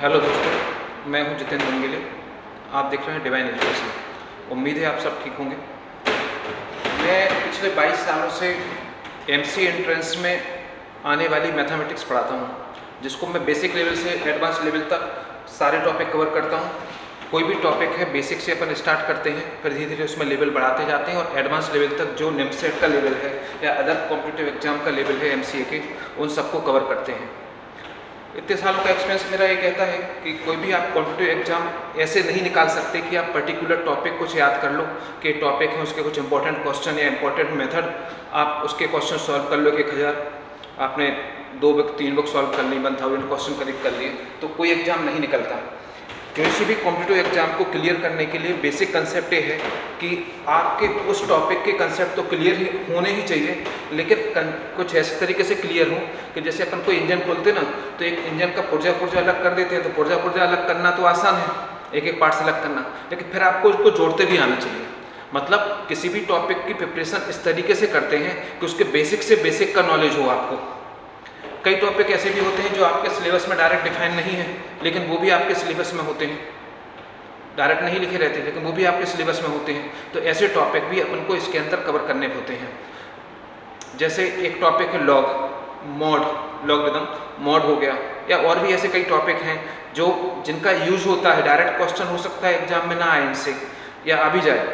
Hello दोस्तों, मैं हूं जितेंद्र रंगीले। आप देख रहे हैं डिवाइन एजुकेशन। उम्मीद है आप सब ठीक होंगे। मैं पिछले 22 सालों से एमसी एंट्रेंस में आने वाली मैथमेटिक्स पढ़ाता हूं, जिसको मैं बेसिक लेवल से एडवांस लेवल तक सारे टॉपिक कवर करता हूं। कोई भी टॉपिक है बेसिक से अपन स्टार्ट करते हैं, फिर धीरे धीरे उसमें लेवल बढ़ाते जाते हैं और एडवांस लेवल तक जो नेमसेट का लेवल है या अदर कॉम्पिटिटिव एग्जाम का लेवल है एमसीए के, उन सबको कवर करते हैं। इतने सालों का एक्सपीरियंस मेरा ये कहता है कि कोई भी आप कॉम्पिटिटिव एग्जाम ऐसे नहीं निकाल सकते कि आप पर्टिकुलर टॉपिक कुछ याद कर लो कि टॉपिक है, उसके कुछ इंपॉर्टेंट क्वेश्चन या इंपॉर्टेंट मेथड आप उसके क्वेश्चन सॉल्व कर लो कि 1000 आपने 2 बुक 3 बुक सॉल्व कर ली, 1000 क्वेश्चन करीब कर लिए, तो कोई एग्जाम नहीं निकलता। किसी भी कॉम्पिटिटिव एग्जाम को क्लियर करने के लिए बेसिक कंसेप्ट ये है कि आपके उस टॉपिक के कंसेप्ट तो क्लियर ही होने ही चाहिए, लेकिन कुछ ऐसे तरीके से क्लियर हो कि जैसे अपन कोई इंजन खोलते ना, तो एक इंजन का पुर्जा अलग कर देते हैं, तो पुर्जा अलग करना तो आसान है, एक एक पार्ट से अलग करना, लेकिन फिर आपको उसको जोड़ते भी आना चाहिए। मतलब किसी भी टॉपिक की प्रिपरेशन इस तरीके से करते हैं कि उसके बेसिक से बेसिक का नॉलेज हो आपको। कई टॉपिक ऐसे भी होते हैं जो आपके सिलेबस में डायरेक्ट डिफाइन नहीं है, लेकिन वो भी आपके सिलेबस में होते हैं, डायरेक्ट नहीं लिखे रहते लेकिन वो भी आपके सिलेबस में होते हैं। तो ऐसे टॉपिक भी अपन को इसके अंदर कवर करने होते हैं। जैसे एक टॉपिक है लॉग, मॉड, लॉगरिदम, मॉड हो गया, या और भी ऐसे कई टॉपिक हैं जो जिनका यूज होता है। डायरेक्ट क्वेश्चन हो सकता है एग्जाम में ना आए इनसे, या आ भी जाए,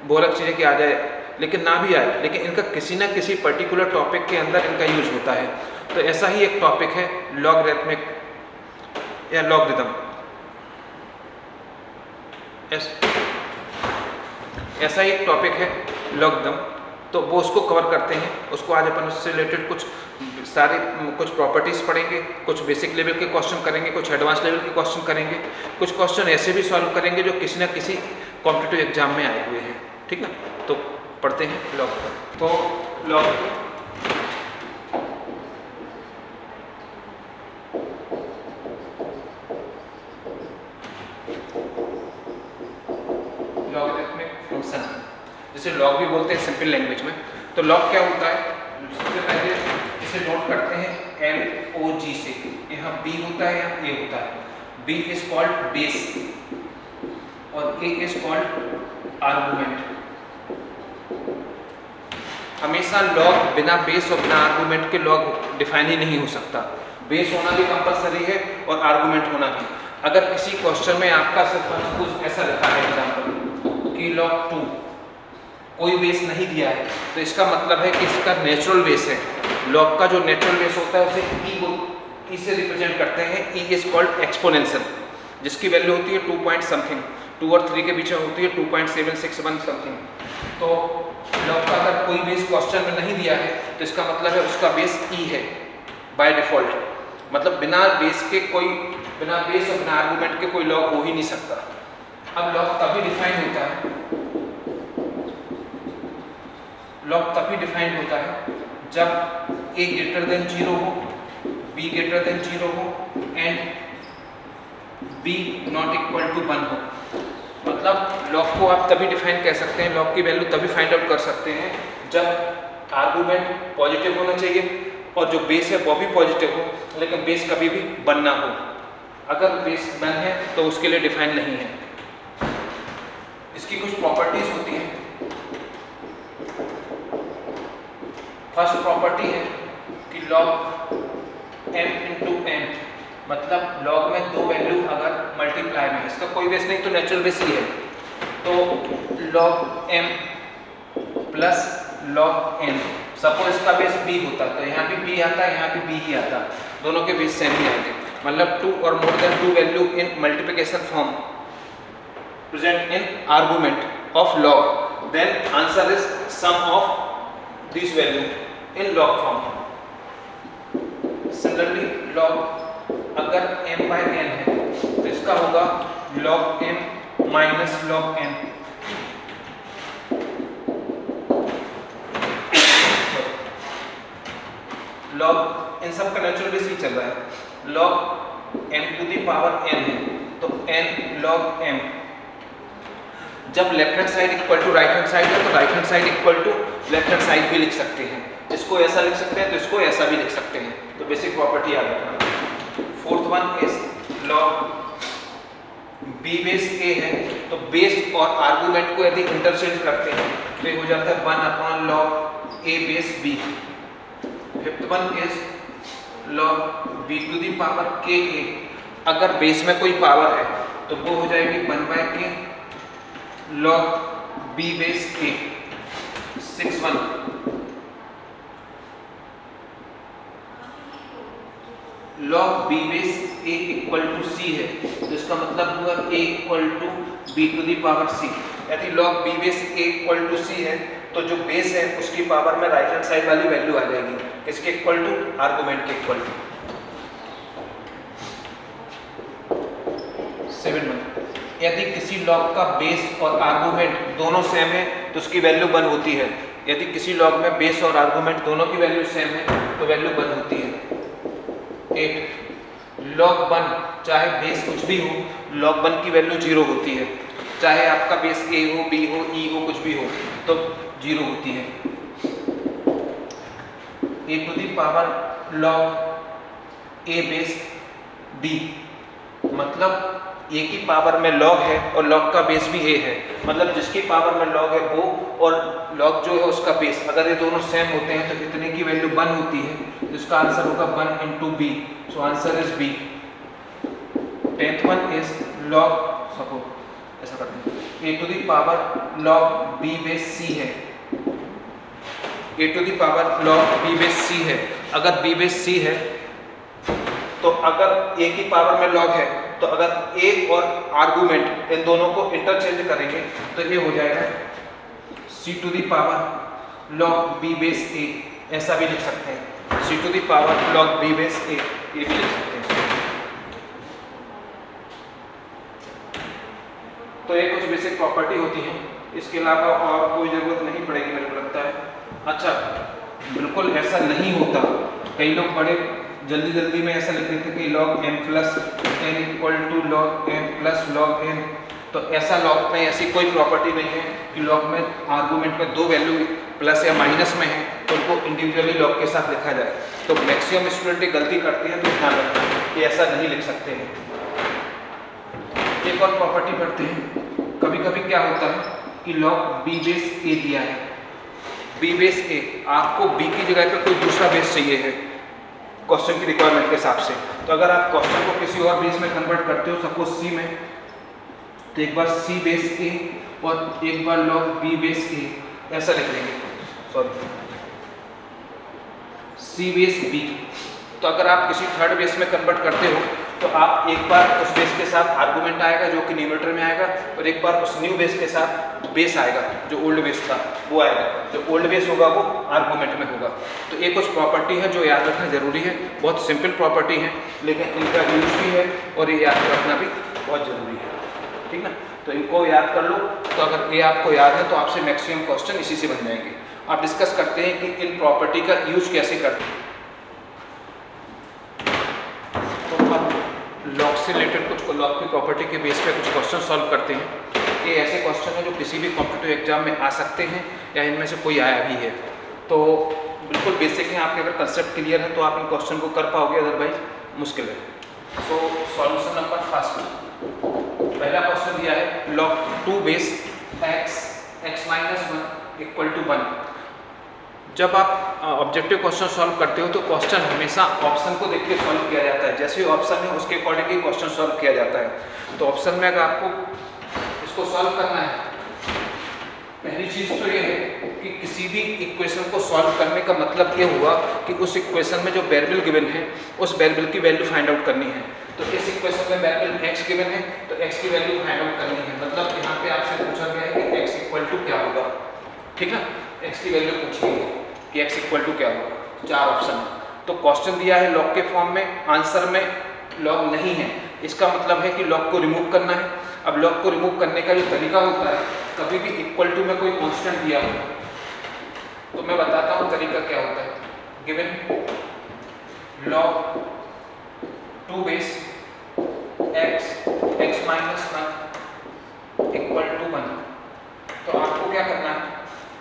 बोलक चीज़ें कि आ जाए, लेकिन ना भी आए, लेकिन इनका किसी न किसी पर्टिकुलर टॉपिक के अंदर इनका यूज होता है। तो ऐसा ही एक टॉपिक है लॉगरिथमिक या लॉगरिदम। ऐसा ही एक टॉपिक है लॉगरिदम, तो वो उसको कवर करते हैं। उसको आज अपन उससे रिलेटेड कुछ प्रॉपर्टीज़ पढ़ेंगे, कुछ बेसिक लेवल के क्वेश्चन करेंगे, कुछ एडवांस लेवल के क्वेश्चन करेंगे, कुछ क्वेश्चन ऐसे भी सॉल्व करेंगे जो किसी न किसी कॉम्पिटिटिव एग्जाम में आए हुए हैं। ठीक ना, तो पढ़ते हैं लॉगरिदम। तो लॉगरिदम लॉगरिथमिक फंक्शन, जिसे लॉग भी बोलते हैं सिंपल लैंग्वेज में। तो लॉग क्या होता है, सबसे पहले इसे नोट करते हैं LOG से। यहाँ B होता है, यहाँ A होता है। B इज कॉल्ड बेस और A इज कॉल्ड आर्गुमेंट। हमेशा लॉग बिना बेस और बिना आर्गुमेंट के लॉग डिफाइन ही नहीं हो सकता। बेस होना भी कंपलसरी है और आर्गुमेंट होना भी। अगर किसी क्वेश्चन में आपका कुछ ऐसा लिखा है एग्जाम्पल कि log 2 कोई बेस नहीं दिया है, तो इसका मतलब है कि इसका नेचुरल बेस है। log का जो नेचुरल बेस होता है उसे E से रिप्रेजेंट करते हैं। E इज कॉल्ड एक्सपोनेंशियल, जिसकी वैल्यू होती है 2 पॉइंट समथिंग, 2 और 3 के बीच में होती है 2.761 समथिंग। तो log का अगर कोई बेस क्वेश्चन में नहीं दिया है तो इसका मतलब है उसका बेस E है बाय डिफॉल्ट। मतलब बिना बेस और बिना आर्गुमेंट के कोई लॉग हो ही नहीं सकता। अब लॉग तभी डिफाइन होता है, जब A ग्रेटर देन 0 हो, B ग्रेटर देन 0 हो and B not equal to 1 हो। मतलब लॉग को आप तभी डिफाइन कर सकते हैं, लॉग की वैल्यू तभी फाइंड आउट कर सकते हैं जब आर्गुमेंट पॉजिटिव होना चाहिए और जो बेस है वो भी पॉजिटिव हो, लेकिन बेस कभी भी 1 ना हो। अगर बेस 1 है तो उसके लिए डिफाइन नहीं है। इसकी कुछ प्रॉपर्टीज होती हैं। फर्स्ट प्रॉपर्टी है कि log m इंटू m, मतलब log में 2 वैल्यू अगर मल्टीप्लाई में, इसका कोई बेस नहीं तो नेचुरल बेस ही है, तो log m plus log n। Suppose इसका बेस b होता तो यहाँ भी b आता, यहाँ भी b ही आता, दोनों के बेस सेम ही आते। मतलब 2 और more than 2 value in multiplication form present in argument of log, then answer is sum of these value in log form. Similarly log अगर m by n है तो इसका होगा log m minus log n। log इन सब का natural base ही चल रहा है। log m to the power n है तो n log m। जब left hand side equal to right hand side है तो right hand side equal to left hand side भी लिख सकते हैं। इसको ऐसा लिख सकते हैं तो इसको ऐसा भी लिख सकते हैं। तो बेसिक प्रॉपर्टी याद रखना। Fourth one is log b base a है, तो बेस और आर्गुमेंट को यदि इंटरचेंज करते हैं तो ये हो जाता है 1 log a base b. Fifth one is log b to the power के ए। अगर बेस में कोई पावर है तो वो हो जाएगी 1/k log b base a. Six one log b base a equal to c है, तो इसका मतलब हुआ a equal to b to the power c. यदि log b base a equal to c है तो जो बेस है उसकी पावर में राइट हैंड साइड वाली वैल्यू आ जाएगी, किसके इक्वल टू, आर्गुमेंट के इक्वल टू। 7 यदि किसी लॉग का बेस और आर्गुमेंट दोनों सेम है तो उसकी वैल्यू 1 होती है। यदि किसी लॉग में बेस और आर्गुमेंट दोनों की वैल्यू सेम है तो वैल्यू 1 होती है। 8 log 1 चाहे बेस कुछ भी हो, log 1 की वैल्यू 0 होती है। चाहे आपका बेस a हो, b हो, e हो, कुछ भी हो तो 0 होती है। a to the power log a base b, मतलब a की पावर में log है और log का बेस भी a है, मतलब जिसकी पावर में log है वो और log जो है उसका बेस, अगर ये दोनों सेम होते हैं तो इतने की वैल्यू 1 होती है, तो इसका आंसर होगा 1 into b, so answer is b। 10th one is log, suppose ऐसा करते हैं, a to the power log b base c है, a to the power log b base c है। अगर b बेस c है तो अगर a की पावर में log है तो अगर a और आर्गुमेंट इन दोनों को इंटरचेंज करेंगे तो ये हो जाएगा c to the power log b base a, ऐसा भी लिख सकते हैं, c to the power log b base a, ये भी लिख सकते हैं। तो ये कुछ बेसिक प्रॉपर्टी होती हैं, इसके अलावा और कोई ज़रूरत नहीं पड़ेगी मेरे को लगता है। अच्छा, बिल्कुल ऐसा नहीं होता, कई लोग बड़े जल्दी में ऐसा लिख देते कि log m plus n equal to log m plus log n, तो ऐसा लॉग में ऐसी कोई प्रॉपर्टी नहीं है कि लॉग में आर्गुमेंट में दो वैल्यू प्लस या माइनस में है तो उनको इंडिविजुअली लॉग के साथ लिखा जाए। तो मैक्सिमम स्टूडेंट गलती करते हैं, तो ध्यान रखना कि ऐसा नहीं लिख सकते हैं। एक और प्रॉपर्टी पढ़ते हैं, कभी कभी क्या होता है कि log b बेस a दिया है, b बेस a, आपको b की जगह पे कोई दूसरा बेस चाहिए है क्वेश्चन की रिक्वायरमेंट के हिसाब से। तो अगर आप क्वेश्चन को किसी और बेस में कन्वर्ट करते हो, सपोज c में, तो एक बार c बेस a और एक बार log b बेस a, ऐसा लिख लेंगे, सॉरी c बेस b। तो अगर आप किसी थर्ड बेस में कन्वर्ट करते हो तो आप एक बार उस बेस के साथ आर्गुमेंट आएगा जो कि न्यूमरेटर में आएगा, और एक बार उस न्यू बेस के साथ बेस आएगा जो ओल्ड बेस था वो आएगा, जो ओल्ड बेस होगा वो आर्गुमेंट में होगा। तो ये कुछ प्रॉपर्टी है जो याद रखना जरूरी है, बहुत सिंपल प्रॉपर्टी है लेकिन इनका यूज भी है और ये याद रखना भी बहुत जरूरी है, ठीक ना। तो इनको याद कर लो, तो अगर ये आपको याद है तो आपसे मैक्सिमम क्वेश्चन इसी से बन जाएंगे। आप डिस्कस करते हैं कि इन प्रॉपर्टी का यूज कैसे करते हैं। लॉग से रिलेटेड कुछ लॉग की प्रॉपर्टी के बेस पे कुछ क्वेश्चन सॉल्व करते हैं। ये ऐसे क्वेश्चन हैं जो किसी भी कॉम्पिटिटिव एग्जाम में आ सकते हैं या इनमें से कोई आया भी है, तो बिल्कुल बेसिक है। आपके अगर कंसेप्ट क्लियर है तो आप इन क्वेश्चन को कर पाओगे, अदरवाइज मुश्किल है। सो सॉल्यूशन नंबर फर्स्ट, पहला क्वेश्चन दिया है log 2 base x minus 1 equal to 1। जब आप ऑब्जेक्टिव क्वेश्चन सॉल्व करते हो तो क्वेश्चन हमेशा ऑप्शन को देख के सॉल्व किया जाता है, जैसे ऑप्शन है उसके अकॉर्डिंग ही क्वेश्चन सॉल्व किया जाता है। तो ऑप्शन में अगर आपको इसको सॉल्व करना है, पहली चीज़ तो ये है कि किसी भी इक्वेशन को सॉल्व करने का मतलब ये हुआ कि उस इक्वेशन में जो वेरिएबल गिवन है उस वेरिएबल की वैल्यू फाइंड आउट करनी है। तो इस इक्वेशन में वेरिएबल x गिवन है तो x की वैल्यू फाइंड आउट करनी है, मतलब यहाँ पे आपसे पूछा गया है कि x इक्वल टू क्या होगा, ठीक ना। x की वैल्यू पूछी है कि x इक्वल टू क्या होगा, चार ऑप्शन है। तो क्वेश्चन दिया है लॉग के फॉर्म में, आंसर में लॉग नहीं है, इसका मतलब है कि लॉग को रिमूव करना है। अब लॉग को रिमूव करने का जो तरीका होता है, कभी भी इक्वल टू में कोई कांस्टेंट दिया हो तो मैं बताता हूँ तरीका क्या होता है। Given log 2 base x minus 1 equal to 1, तो आपको क्या करना है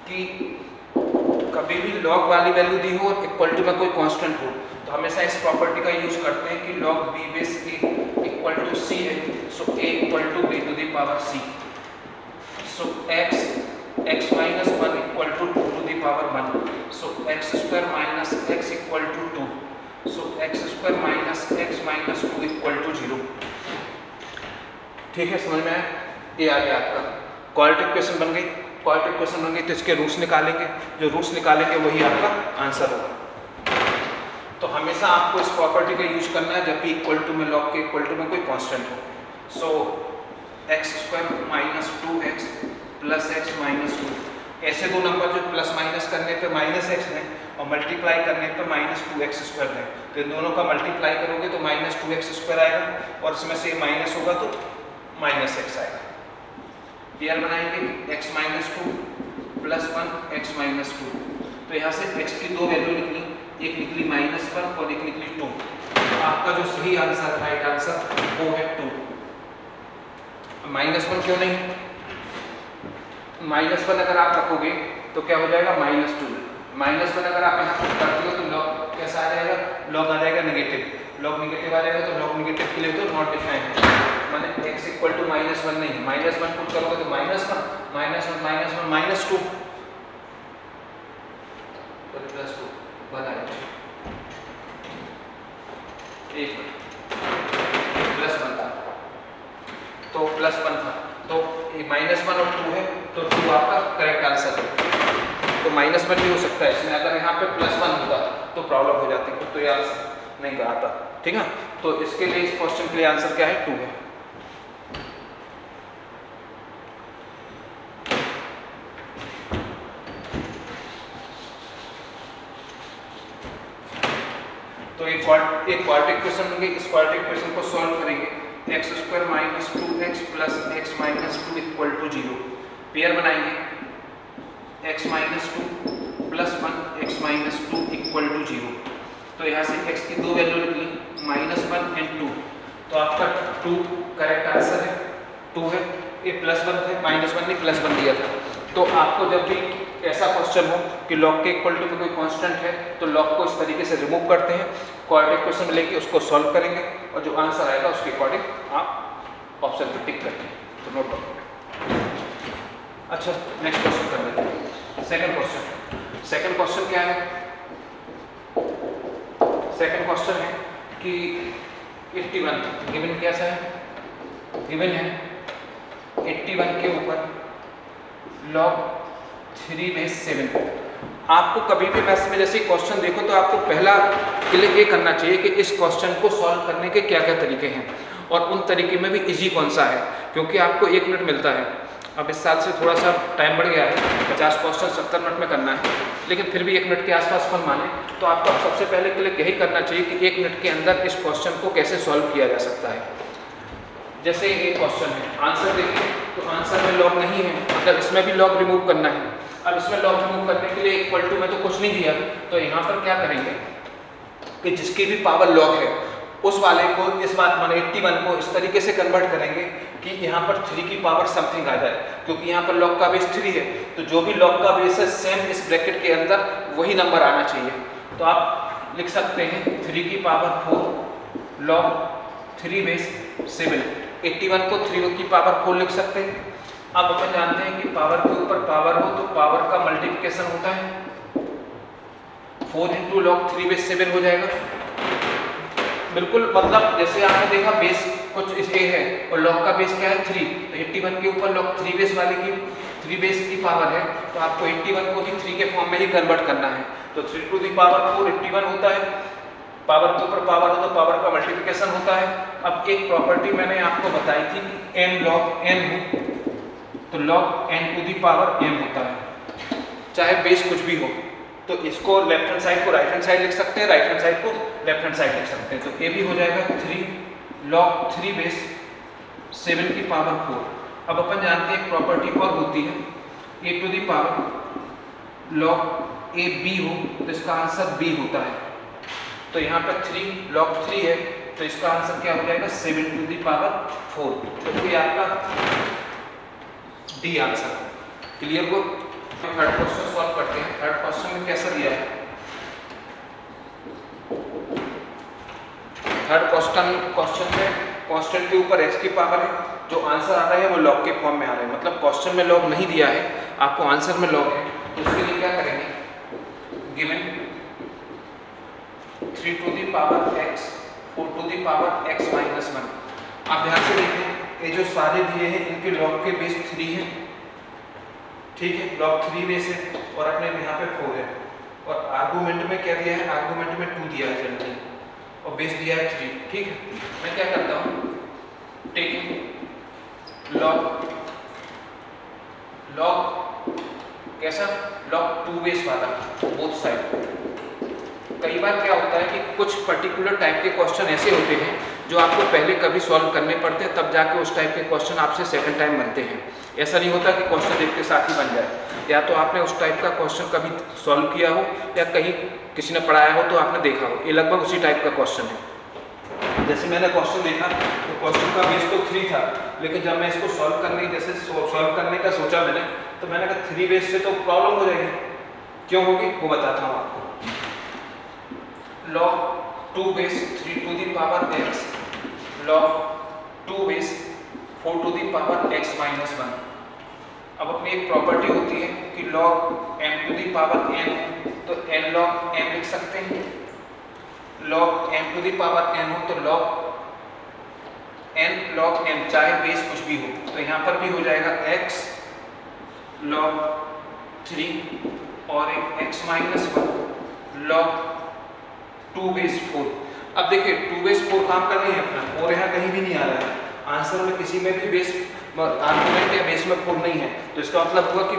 कि कभी भी लॉग वाली वैल्यू दी हो और इक्वल टू में कोई कांस्टेंट हो तो हमेशा इस प्रॉपर्टी का यूज करते हैं कि log b base a equal to c है, so a equal to b to the power c, so x minus 1 equal to 2 to the power 1, so x square minus x equal to 2, so x square minus x minus 2 equal to 0। ठीक है, समझ में आया? ये आ गया आपका quadratic equation बन गई। क्वाड्रेटिक इक्वेशन बन गई तो इसके रूट्स निकालेंगे, जो रूट्स निकालेंगे वही आपका आंसर होगा। तो हमेशा आपको इस प्रॉपर्टी का यूज करना है जब भी इक्वल टू में लॉग के इक्वल टू में कोई कांस्टेंट हो। So x square minus 2x plus x minus 2, ऐसे दो नंबर जो प्लस माइनस करने पे माइनस एक्स है और मल्टीप्लाई करने पे माइनस 2x स्क्वायर है, तो इन दोनों का मल्टीप्लाई करोगे तो माइनस 2x स्क्वायर आएगा और इसमें से माइनस होगा तो माइनस एक्स आएगा। पेयर बनाएंगे x minus 2 plus 1 x minus 2, तो यहाँ से x की दो वैल्यू निकली, एक निकली -1 और एक निकली 2। आपका जो सही आंसर राइट आंसर वो है 2। -1 क्यों नहीं? -1 अगर आप रखोगे तो क्या हो जाएगा -2। -1 अगर आप यहाँ पुट करते हो तो लॉग कैसा आ जाएगा? लॉग आ जाएगा नेगेटिव। लॉग नेगेटिव आ जाएगा तो लॉग नेगेटिव के लिए तो नॉट डिफाइंड है, माने x इक्वल टू -1 नहीं है। -1 पुट करोगे तो -1 -2 तो प्लस 2 बनाए एक प्लस 1 था तो प्लस 1 था तो -1 और 2 है तो 2 आपका करेक्ट आंसर है। तो -1 भी हो सकता है इसमें, अगर यहाँ पे +1 होता तो प्रॉब्लम हो जाती, तो ये आंसर नहीं आता। ठीक है, तो इसके लिए इस क्वेश्चन के लिए आंसर क्या है? 2 है। तो एक क्वाड्रेटिक इक्वेशन होंगे, इस क्वाड्रेटिक इक्वेशन को सॉल्व करेंगे। X square minus 2x plus x minus 2 equal to 0। Pair बनाएंगे x minus 2 plus 1 x minus 2 equal to 0। तो यहाँ से x की दो वैल्यू निकली -1 एंड 2, तो आपका 2 करेक्ट आंसर है। 2 है, ये +1 थे, -1 नहीं +1 दिया था। तो आपको जब भी ऐसा क्वेश्चन हो कि लॉग के इक्वल टू में कोई कांस्टेंट है तो लॉग को इस तरीके से रिमूव करते हैं, क्वाड्रेटिक इक्वेशन मिलेगी उसको सॉल्व करेंगे और जो आंसर आएगा उसके अकॉर्डिंग आप ऑप्शन पे टिक करेंगे। तो नोट डाउन। अच्छा, नेक्स्ट क्वेश्चन कर लेते हैं। सेकंड क्वेश्चन क्या है? सेकंड क्वेश्चन है कि 81 गिवन कैसा है? गिवन है 81 के ऊपर log 3/7। आपको कभी भी मैथ्स में जैसे क्वेश्चन देखो तो आपको पहला क्लिक ये करना चाहिए कि इस क्वेश्चन को सॉल्व करने के क्या क्या तरीके हैं और उन तरीके में भी इजी कौन सा है, क्योंकि आपको 1 मिनट मिलता है। अब इस साल से थोड़ा सा टाइम बढ़ गया है, 50 क्वेश्चन 70 मिनट में करना है, लेकिन फिर भी 1 मिनट के आसपास फल माने तो आपको सबसे पहले क्लिक यही करना चाहिए कि 1 मिनट के अंदर इस क्वेश्चन को कैसे सॉल्व किया जा सकता है। जैसे एक क्वेश्चन है, आंसर देखिए तो आंसर में लॉग नहीं है, मतलब इसमें भी लॉग रिमूव करना है। अब इसमें लॉग रिमूव करने के लिए इक्वल टू में तो कुछ नहीं दिया, तो यहाँ पर क्या करेंगे कि जिसकी भी पावर लॉग है उस वाले को इस बात माने 81 को इस तरीके से कन्वर्ट करेंगे कि यहाँ पर 3 की पावर समथिंग आ जाए, क्योंकि यहाँ पर लॉग का बेस 3 है तो जो भी लॉग का बेस है सेम इस ब्रैकेट के अंदर वही नंबर आना चाहिए। तो आप लिख सकते हैं 3 की पावर 4 log 3/7। 81 को 3 की पावर 4 लिख सकते हैं। अब अपन जानते हैं कि पावर के ऊपर पावर हो तो पावर का मल्टीप्लिकेशन होता है, 4 × log 3/7 हो जाएगा। बिल्कुल, मतलब जैसे आपने देखा बेस कुछ इस ए है और log का बेस क्या है 3, तो 81 के ऊपर log 3 बेस वाले की 3 बेस की पावर है तो आपको 81 को भी 3 के फॉर्म में ही कन्वर्ट करना है। तो 3 to the power 4 81 होता है, पावर के ऊपर पावर हो तो पावर का मल्टीप्लिकेशन होता है। अब एक प्रॉपर्टी मैंने आपको बताई थी कि m log n हो तो log n to the power m होता है, चाहे बेस कुछ भी हो। तो इसको लेफ्ट हैंड साइड को राइट हैंड साइड लिख सकते हैं, राइट हैंड साइड को लेफ्ट हैंड साइड लिख सकते हैं। तो ये भी हो जाएगा 3 log 3/7 की पावर 4। अब अपन जानते हैं एक प्रॉपर्टी और होती है a to the power log a b हो तो इसका आंसर b होता है। तो यहाँ पर 3 log 3 है तो इसका आंसर क्या हो जाएगा 7 to the power 4। तो ये आपका डी आंसर। क्लियर को? थर्ड क्वेश्चन सॉल्व करते हैं। थर्ड क्वेश्चन में कैसा दिया है? थर्ड क्वेश्चन में कांस्टेंट के ऊपर x की पावर है, जो आंसर आ रहा है वो लॉग के फॉर्म में आ रहा है, मतलब क्वेश्चन में लॉग नहीं दिया है, आपको आंसर में लॉग है, तो उसके लिए क्या करेंगे? Given 3 to the power x 4 to the power x minus 1। आप ध्यान से देखें, ये जो सारे दिए हैं इनके लॉग के बेस 3 है, ठीक है, लॉग 3 बेस है, और अपने यहाँ पे 4 है, और आर्गूमेंट में क्या दिया है? आर्गूमेंट में 2 दिया है जनरली, और बेस दिया है 3, ठीक है। मैं क्या करता हूँ, टेकिंग लॉग कैसा? लॉग 2 बेस वाला बोथ साइड। कई बार क्या होता है कि कुछ पर्टिकुलर टाइप के क्वेश्चन ऐसे होते हैं जो आपको पहले कभी सॉल्व करने पड़ते हैं, तब जाके उस टाइप के क्वेश्चन आपसे सेकंड टाइम बनते हैं। ऐसा नहीं होता कि क्वेश्चन एक के साथ ही बन जाए, या तो आपने उस टाइप का क्वेश्चन कभी सॉल्व किया हो, या कहीं किसी ने पढ़ाया हो तो आपने देखा हो, ये लगभग उसी टाइप का क्वेश्चन है। जैसे मैंने क्वेश्चन देखा तो क्वेश्चन का बेस तो 3 था, लेकिन जब मैं इसको सॉल्व करने का सोचा मैंने, तो मैंने कहा 3 बेस से तो प्रॉब्लम हो जाएगी। क्यों होगी वो बताता हूँ आपको। log 2 base 3 to the power x log 2 base 4 to the power x minus 1। अब अपनी एक प्रॉपर्टी होती है कि log m to the power n हो तो n log m लिख सकते हैं, log m to the power n हो तो log n log m, चाहे बेस कुछ भी हो, तो यहाँ पर भी हो जाएगा x log 3 और एक x माइनस 1 log 2 बेस 4। अब देखिए 2 बेस 4 काम कर रही है अपना, और यहाँ कहीं भी नहीं आ रहा है आंसर में, किसी में भी बेस आर्गुमेंट या बेस में 4 नहीं है, तो इसका मतलब हुआ कि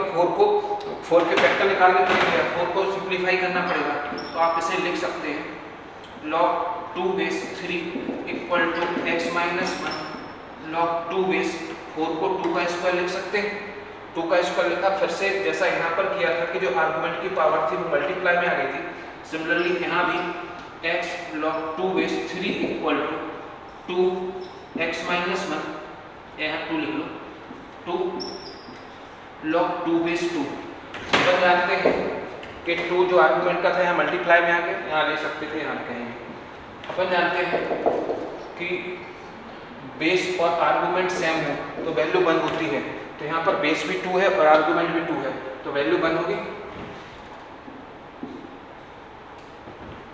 4 के फैक्टर निकालने के लिए 4 को सिंप्लीफाई करना पड़ेगा। तो आप इसे लिख सकते हैं log 2 base 3 equal to x minus 1 log 2 base 4 को 2 का स्क्वायर लिख सकते हैं। 2 का स्क्वायर लिखा, फिर से जैसा यहाँ पर किया था कि जो आर्गुमेंट की पावर थी वो मल्टीप्लाई में आ गई थी, सिमिलरली यहाँ भी x log 2 base 3 equal to 2x minus 1, यहाँ 2 लिख लो, 2 log 2 बेस 2। अपन जानते हैं कि 2 जो आर्गुमेंट का था यहाँ मल्टीप्लाई में आके यहाँ ले सकते थे, यहाँ कहेंगे। अपन जानते हैं कि बेस और आर्गुमेंट सेम हो तो वैल्यू 1 होती है, तो यहाँ पर बेस भी 2 है और आर्गुमेंट भी 2 है, तो वैल्यू 1 होगी।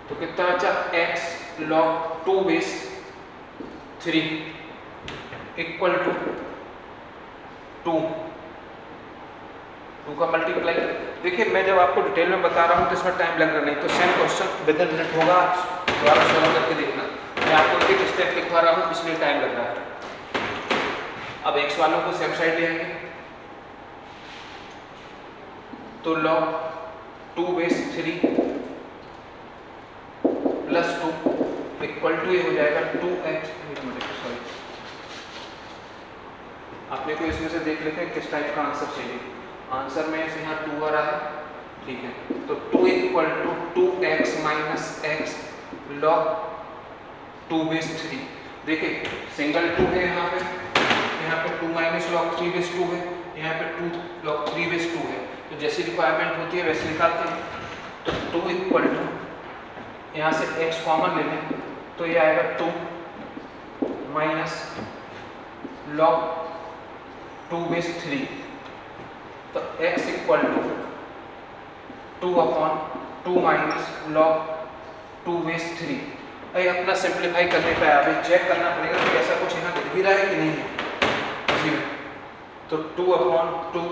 तो कितना बचा? x log 2 base 3 equal to 2 का मल्टीप्लाई। देखिए मैं जब आपको डिटेल में बता रहा हूँ तो इसमें टाइम लग रहा नहीं, तो same question with in minute होगा, दोबारा सॉल्व करके देखना। मैं आपको एक स्टेप लिखवा रहा हूँ इसलिए टाइम लग रहा है। अब x वालों को सेम साइड ले आएंगे, तो log 2 base 3 plus 2 equal to ये हो जाएगा 2x। सॉरी, आपने को इसमें से देख लेते हैं किस टाइप का आंसर चाहिए। आंसर में से यहाँ 2 आ रहा है, ठीक है, तो 2 equal to 2x minus x log 2 base 3। देखिए सिंगल 2 है यहाँ पे 2 माइनस log 3 बेस 2 है, यहाँ पे 2 log 3 बेस 2 है, तो जैसी रिक्वायरमेंट होती है वैसे निकालते हैं। तो 2 इक्वल टू, यहाँ से x कॉमन ले लें तो ये आएगा 2 माइनस log 2 बेस 3, तो x equal to 2/2 minus log 2 base 3। अरे अपना सिंप्लीफाई करने पे अभी चेक करना पड़ेगा कि ऐसा कुछ यहाँ दिख भी रहा है कि नहीं है जी। तो 2/2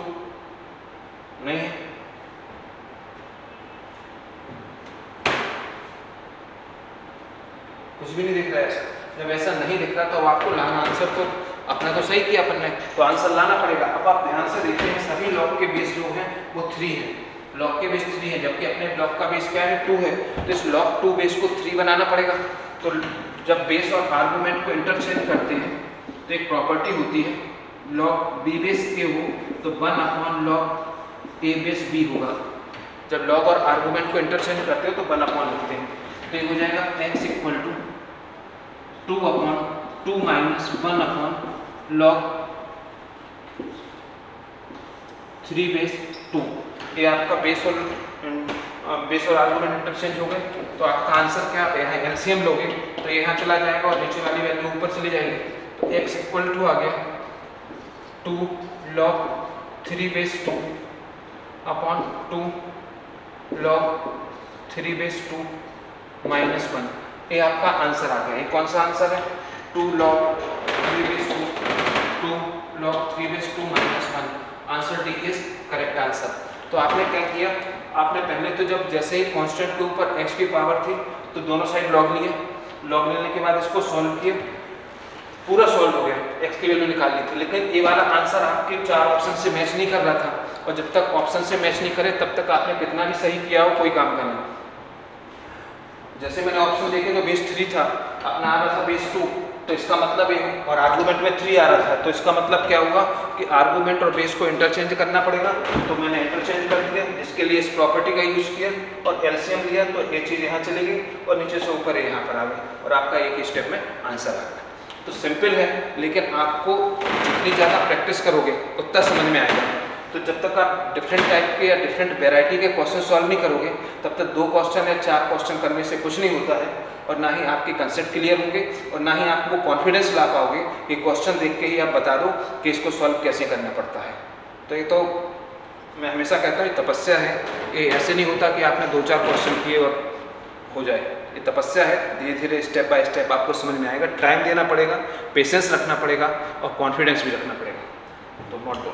नहीं है, कुछ भी नहीं दिख रहा है ऐसा। जब ऐसा नहीं दिख रहा तो आपको लाना, आंसर तो अपना तो सही किया अपन ने, तो आंसर लाना पड़ेगा। अब आप ध्यान से देखते हैं सभी लॉग के बेस जो हैं वो 3 है, लॉग के बेस 3 है, जबकि अपने ब्लॉक का बेस क्या है 2 है, तो इस log 2 बेस को 3 बनाना पड़ेगा। तो जब बेस और आर्गुमेंट को इंटरचेंज करते हैं तो एक प्रॉपर्टी होती है log b बेस a हो तो 1/log a बेस b होगा। जब लॉग और आर्गुमेंट को इंटरचेंज करते हो तो 1/, लिखते हैं, तो ये हो जाएगा x equal to 2/2 minus 1/log 3 base 2। ये आपका बेस और आर्गुमेंट इंटरचेंज हो गए, तो आपका आंसर क्या, यहाँ एलसीएम लोगे तो यहाँ चला जाएगा और नीचे वाली वैल्यू ऊपर चली जाएगी। तो x इक्वल टू आ गया 2 log 3 base 2 upon 2 log 3 base 2 minus 1। ये आपका आंसर आ गया। ये कौन सा आंसर है, 2 log 3 base 2 log 3 base 2 minus 1। Answer D is correct answer. तो आपने क्या किया, आपने पहले तो जब जैसे ही कांस्टेंट के ऊपर x की पावर थी तो दोनों साइड लॉग लिए, लॉग लेने के बाद इसको सॉल्व किया, पूरा सॉल्व हो गया, x की वैल्यू निकाल ली थी। लेकिन ये वाला आंसर आपके 4 ऑप्शन से मैच नहीं कर रहा था, और जब तक ऑप्शन से मैच नहीं करे तब तक आपने कितना भी सही किया हो कोई काम का नहीं। जैसे मैंने ऑप्शन देखे तो बेस 3 था, अपना आ रहा था बेस 2, तो इसका मतलब ये, और आर्गूमेंट में 3 आ रहा था, तो इसका मतलब क्या हुआ कि आर्गूमेंट और बेस को इंटरचेंज करना पड़ेगा। तो मैंने इंटरचेंज कर दिया, जिसके लिए इस प्रॉपर्टी का यूज किया और एलसीएम लिया, तो ये चीज़ यहाँ चली गई और नीचे से ऊपर यहाँ पर आ गई, और आपका एक ही स्टेप में आंसर आ गया। तो सिंपल है, लेकिन आपको जितनी ज़्यादा प्रैक्टिस करोगे उतना समझ में आएगा। तो जब तक आप डिफरेंट टाइप के या डिफरेंट वेराइटी के क्वेश्चन सॉल्व नहीं करोगे, तब तक 2 क्वेश्चन या 4 क्वेश्चन करने से कुछ नहीं होता है, और ना ही आपके कंसेप्ट क्लियर होंगे, और ना ही आपको कॉन्फिडेंस ला पाओगे कि क्वेश्चन देख के ही आप बता दो कि इसको सॉल्व कैसे करना पड़ता है। तो ये तो मैं हमेशा कहता हूँ, ये तपस्या है। ये ऐसे नहीं होता कि आपने 2-4 क्वेश्चन किए और हो जाए। ये तपस्या है, धीरे धीरे स्टेप बाय स्टेप आपको समझ में आएगा। टाइम देना पड़ेगा, पेशेंस रखना पड़ेगा और कॉन्फिडेंस भी रखना पड़ेगा। तो मोटो